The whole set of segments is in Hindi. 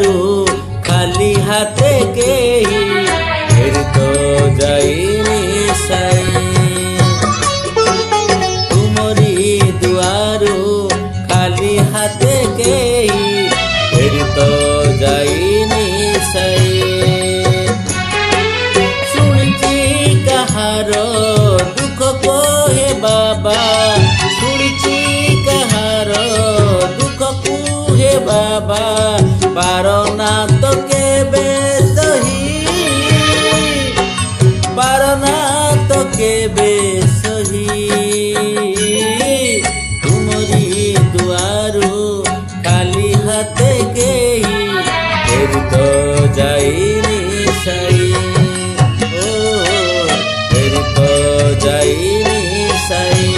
दुआरू खाली हाथे केही फिर तो जाइनी साई। तुमरी दुआरू खाली हाथे केही फिर तो जाइनी साई। सुनिची कहार दुख कोहे बाबा, सुनिची कहार दुख कुहे बाबा, पारना तो केबे सही, पारना तो केबे सही। तुमरी दुआरू खाली हाथे केही फिर तो जाइनी साई। ओ फिर तो जाइनी साई।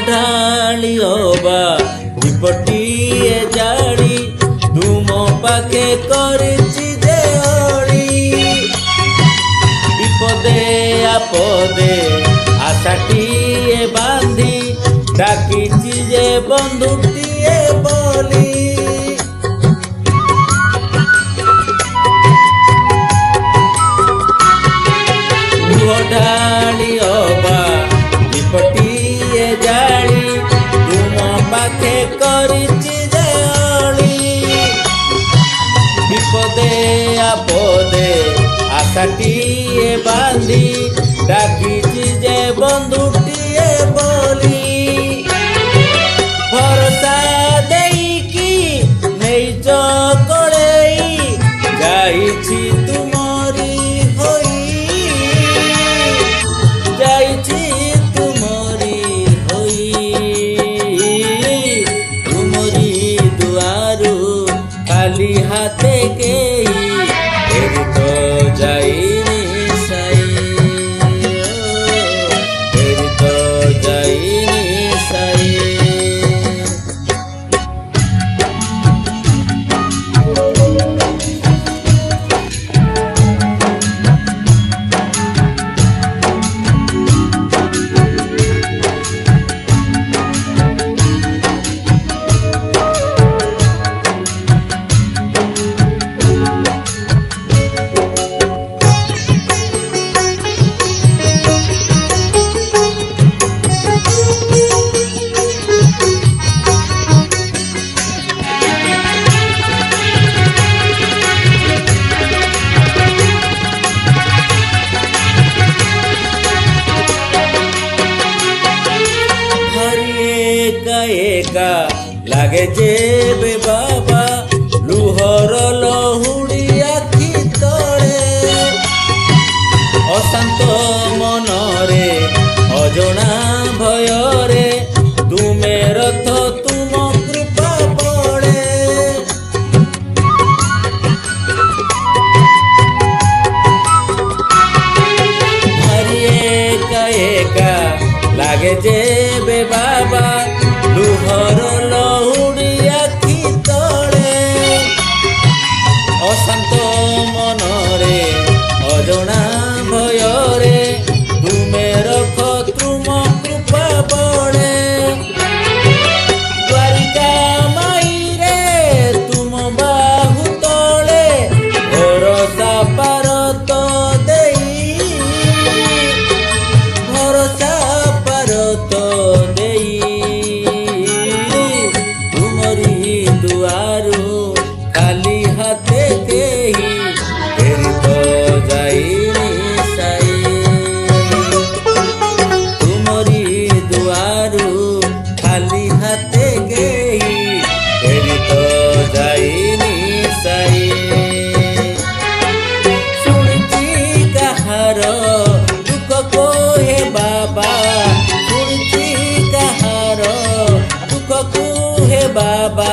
ढालियोबा विपटिए जाड़ी तुम पाखे करछि जे ओड़ी। विपदे आपदे आशाटिए बांधी डाकिछि जे बंधुटिए बोली। ढालियोबा विपटिए जाड़ी तुम पाखे करछि जे ओड़ी। विपदे आपदे आशाटिए बांधी डाकिछि जे बंधुटिए बोली। भरोसा देइकी नेइच कड़ेई जाइछि तुमरी होई, जाइछि तुमरी होई। तुमरी दुआरू खाली हाथे केही फिर तो जाइनी साई। फिर तो जाइनी साई। एका लागे जेबे बाबा लुहर लहुड़ी आखि तले। अशांत मनरे अजଣା भयरे तुमे रथ तुम कृपा पड़े। भारी एका लागे जेबे बाबा लुहर लहुड़ी आखि तले। अशांत मनरे अजଣା भयरे तुमे रख तुम कृपा बड़े। द्वारिका माईरे तुम बाहु तले भरोसा पारत देई, भरोसा पारत देई। तुमरी दुआरू खाली हाथे केही ବାବା